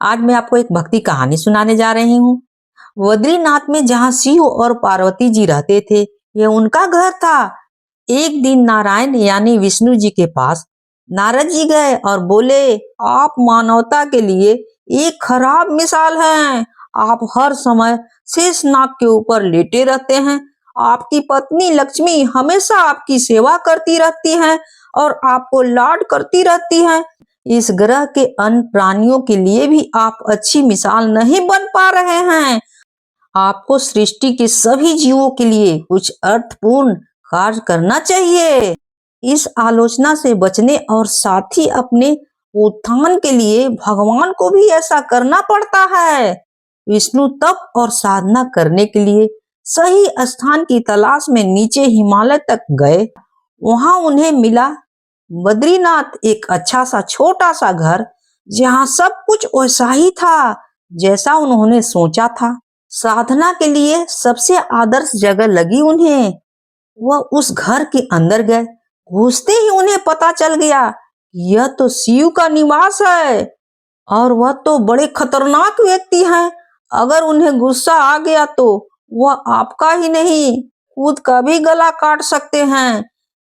आज मैं आपको एक भक्ति कहानी सुनाने जा रही हूँ। बद्रीनाथ में जहाँ शिव और पार्वती जी रहते थे, ये उनका घर था। एक दिन नारायण यानी विष्णु जी के पास नारद जी गए और बोले, आप मानवता के लिए एक खराब मिसाल हैं। आप हर समय शेषनाग के ऊपर लेटे रहते हैं। आपकी पत्नी लक्ष्मी हमेशा आपकी सेवा करती रहती हैं और आपको लाड करती रहती हैं। इस ग्रह के अन्य प्राणियों के लिए भी आप अच्छी मिसाल नहीं बन पा रहे हैं। आपको सृष्टि के सभी जीवों के लिए कुछ अर्थपूर्ण कार्य करना चाहिए। इस आलोचना से बचने और साथ ही अपने उत्थान के लिए भगवान को भी ऐसा करना पड़ता है। विष्णु तप और साधना करने के लिए सही स्थान की तलाश में नीचे हिमालय तक गए। वहां उन्हें मिला बद्रीनाथ, एक अच्छा सा छोटा सा घर, जहाँ सब कुछ वैसा ही था जैसा उन्होंने सोचा था। साधना के लिए सबसे आदर्श जगह लगी उन्हें। वह उस घर के अंदर गए। घुसते ही उन्हें पता चल गया कि यह तो शिव का निवास है और वह तो बड़े खतरनाक व्यक्ति हैं। अगर उन्हें गुस्सा आ गया तो वह आपका ही नहीं, खुद का भी गला काट सकते हैं।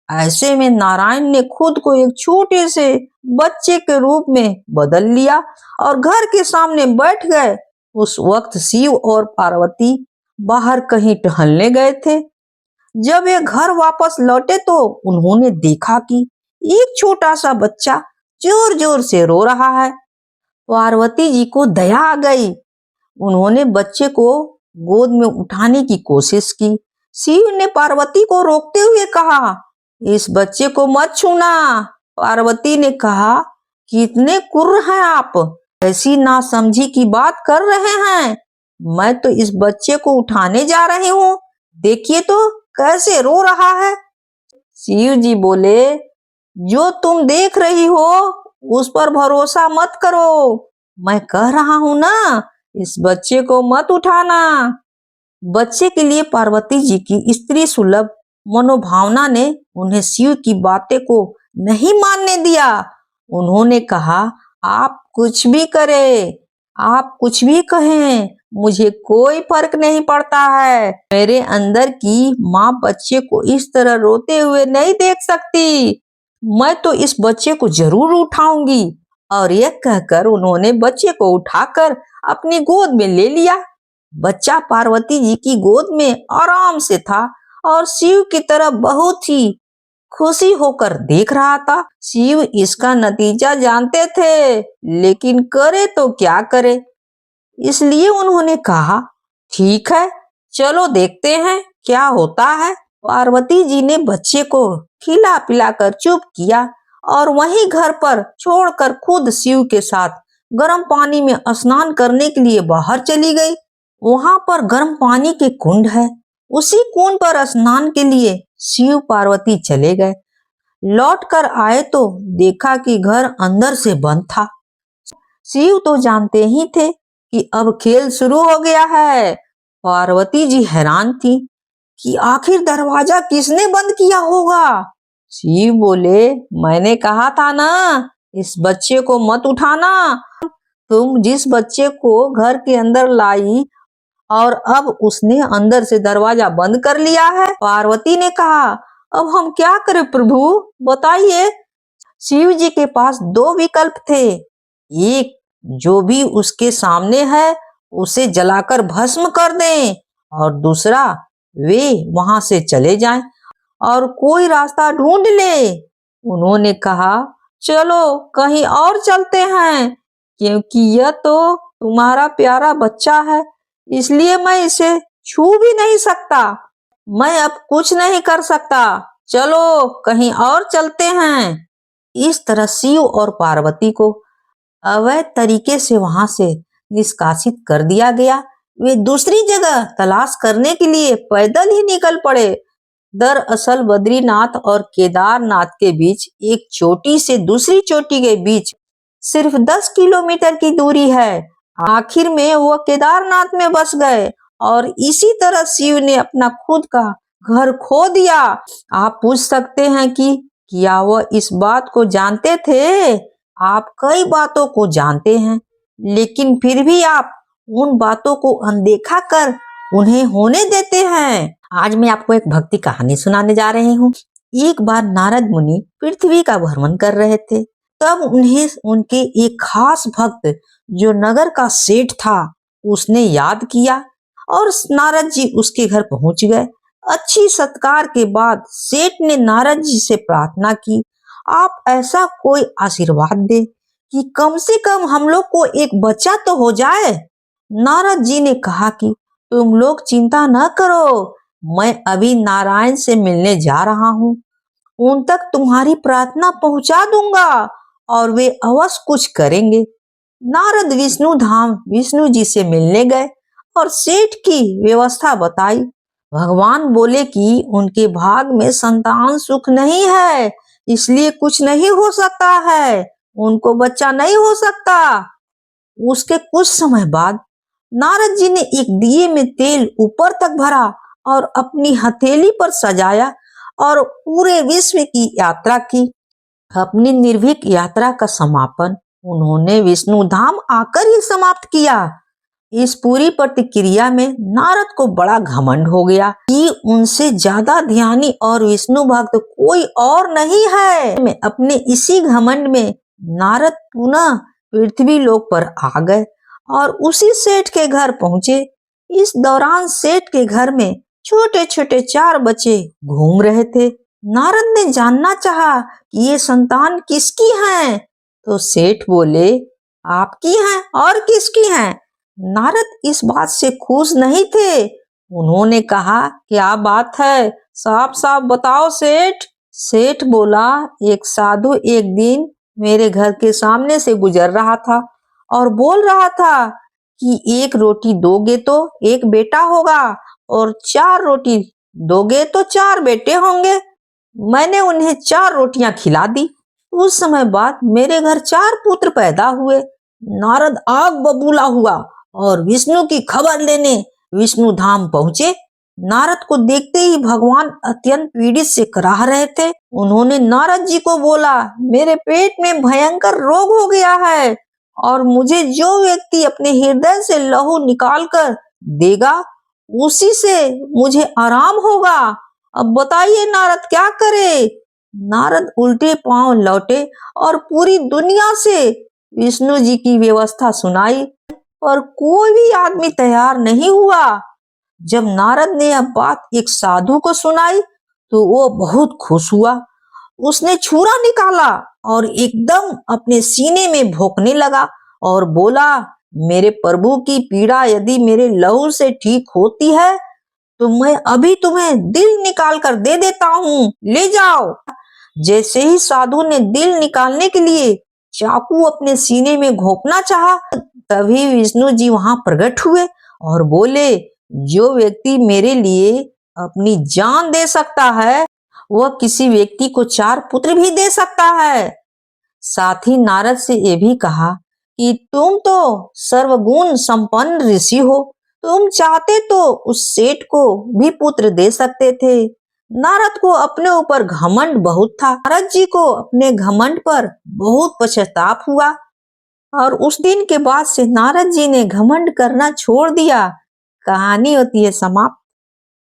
ऐसे में नारायण ने खुद को एक छोटे से बच्चे के रूप में बदल लिया और घर के सामने बैठ गए। उस वक्त शिव और पार्वती बाहर कहीं टहलने गए थे। जब वे घर वापस लौटे तो उन्होंने देखा कि एक छोटा सा बच्चा जोर जोर से रो रहा है। पार्वती जी को दया आ गई। उन्होंने बच्चे को गोद में उठाने की कोशिश की। शिव ने पार्वती को रोकते हुए कहा, इस बच्चे को मत छूना। पार्वती ने कहा, कितने कुर्र हैं आप, ऐसी नासमझी की बात कर रहे हैं। मैं तो इस बच्चे को उठाने जा रही हूँ, देखिए तो कैसे रो रहा है। शिव जी बोले, जो तुम देख रही हो उस पर भरोसा मत करो। मैं कह रहा हूँ ना, इस बच्चे को मत उठाना। बच्चे के लिए पार्वती जी की स्त्री सुलभ मनोभावना ने उन्हें शिव की बातें को नहीं मानने दिया। उन्होंने कहा, आप कुछ भी करें, आप कुछ भी कहें, मुझे कोई फर्क नहीं पड़ता है। मेरे अंदर की माँ बच्चे को इस तरह रोते हुए नहीं देख सकती। मैं तो इस बच्चे को जरूर उठाऊंगी। और यह कहकर उन्होंने बच्चे को उठाकर अपनी गोद में ले लिया। बच्चा पार्वती जी की गोद में आराम से था और शिव की तरफ बहुत ही खुशी होकर देख रहा था। शिव इसका नतीजा जानते थे, लेकिन करे तो क्या करे, इसलिए उन्होंने कहा, ठीक है, चलो देखते हैं क्या होता है। पार्वती जी ने बच्चे को खिला पिलाकर चुप किया और वहीं घर पर छोड़कर खुद शिव के साथ गर्म पानी में स्नान करने के लिए बाहर चली गई। वहां पर गर्म पानी के कुंड है। उसी कुंड पर स्नान के लिए शिव पार्वती चले गए। लौट कर आए तो देखा कि घर अंदर से बंद था। शिव तो जानते ही थे कि अब खेल शुरू हो गया है। पार्वती जी हैरान थी कि आखिर दरवाजा किसने बंद किया होगा। शिव बोले, मैंने कहा था ना, इस बच्चे को मत उठाना। तुम जिस बच्चे को घर के अंदर लाई और अब उसने अंदर से दरवाजा बंद कर लिया है। पार्वती ने कहा, अब हम क्या करें प्रभु, बताइए। शिव जी के पास दो विकल्प थे। एक, जो भी उसके सामने है उसे जलाकर भस्म कर दें, और दूसरा, वे वहां से चले जाएं और कोई रास्ता ढूंढ ले। उन्होंने कहा, चलो कहीं और चलते हैं, क्योंकि यह तो तुम्हारा प्यारा बच्चा है, इसलिए मैं इसे छू भी नहीं सकता। मैं अब कुछ नहीं कर सकता, चलो कहीं और चलते हैं। इस तरह शिव और पार्वती को अवैध तरीके से वहां से निष्कासित कर दिया गया। वे दूसरी जगह तलाश करने के लिए पैदल ही निकल पड़े। दरअसल बद्रीनाथ और केदारनाथ के बीच एक चोटी से दूसरी चोटी के बीच सिर्फ 10 किलोमीटर की दूरी है। आखिर में वो केदारनाथ में बस गए और इसी तरह शिव ने अपना खुद का घर खो दिया। आप पूछ सकते हैं कि क्या वह इस बात को जानते थे? आप कई बातों को जानते हैं, लेकिन फिर भी आप उन बातों को अनदेखा कर उन्हें होने देते हैं। आज मैं आपको एक भक्ति कहानी सुनाने जा रही हूँ। एक बार नारद मुनि पृथ्वी का भ्रमण कर रहे थे। तब उन्हें उनके एक खास भक्त जो नगर का सेठ था उसने याद किया और नारद जी उसके घर पहुंच गए। अच्छी सत्कार के बाद सेठ ने नारद जी से प्रार्थना की, आप ऐसा कोई आशीर्वाद दे कि कम से कम हम लोग को एक बच्चा तो हो जाए। नारद जी ने कहा कि तुम लोग चिंता न करो, मैं अभी नारायण से मिलने जा रहा हूँ, उन तक तुम्हारी प्रार्थना पहुंचा दूंगा और वे अवश्य कुछ करेंगे। नारद विष्णु धाम विष्णु जी से मिलने गए और सेठ की व्यवस्था बताई। भगवान बोले कि उनके भाग में संतान सुख नहीं है, इसलिए कुछ नहीं हो सकता है, उनको बच्चा नहीं हो सकता। उसके कुछ समय बाद नारद जी ने एक दिए में तेल ऊपर तक भरा और अपनी हथेली पर सजाया और पूरे विश्व की यात्रा की। अपनी निर्भीक यात्रा का समापन उन्होंने विष्णु धाम आकर ही समाप्त किया। इस पूरी प्रतिक्रिया में नारद को बड़ा घमंड हो गया कि उनसे ज्यादा ध्यानी और विष्णु भक्त कोई और नहीं है। में अपने इसी घमंड में नारद पुनः पृथ्वी लोक पर आ गए और उसी सेठ के घर पहुंचे। इस दौरान सेठ के घर में छोटे छोटे 4 बच्चे घूम रहे थे। नारद ने जानना चाहा कि ये संतान किसकी हैं? तो सेठ बोले, आपकी हैं और किसकी हैं? नारद इस बात से खुश नहीं थे। उन्होंने कहा, क्या बात है, साफ साफ बताओ सेठ। सेठ बोला, एक साधु एक दिन मेरे घर के सामने से गुजर रहा था और बोल रहा था कि 1 रोटी दोगे तो 1 बेटा होगा और 4 रोटी दोगे तो 4 बेटे होंगे। मैंने उन्हें 4 रोटियां खिला दी। उस समय बाद मेरे घर 4 पुत्र पैदा हुए। नारद आग बबूला हुआ और विष्णु की खबर लेने विष्णु धाम पहुंचे। नारद को देखते ही भगवान अत्यंत पीड़ित से कराह रहे थे। उन्होंने नारद जी को बोला, मेरे पेट में भयंकर रोग हो गया है और मुझे जो व्यक्ति अपने हृदय से लहू निकाल कर देगा उसी से मुझे आराम होगा। अब बताइए नारद क्या करे। नारद उल्टे पांव लौटे और पूरी दुनिया से विष्णु जी की व्यवस्था सुनाई और कोई भी आदमी तैयार नहीं हुआ। जब नारद ने यह बात एक साधु को सुनाई तो वो बहुत खुश हुआ। उसने छुरा निकाला और एकदम अपने सीने में भोंकने लगा और बोला, मेरे प्रभु की पीड़ा यदि मेरे लहू से ठीक होती है तो मैं अभी तुम्हें दिल निकाल कर दे देता हूँ, ले जाओ। जैसे ही साधु ने दिल निकालने के लिए चाकू अपने सीने में घोंपना चाहा, तभी विष्णु जी वहां प्रकट हुए और बोले, जो व्यक्ति मेरे लिए अपनी जान दे सकता है वह किसी व्यक्ति को 4 पुत्र भी दे सकता है। साथ ही नारद से ये भी कहा कि तुम तो सर्वगुण संपन्न ऋषि हो, तुम चाहते तो उस सेठ को भी पुत्र दे सकते थे। नारद को अपने ऊपर घमंड बहुत था। नारद जी को अपने घमंड पर बहुत पश्चाताप हुआ और उस दिन के बाद से नारद जी ने घमंड करना छोड़ दिया। कहानी होती है समाप्त।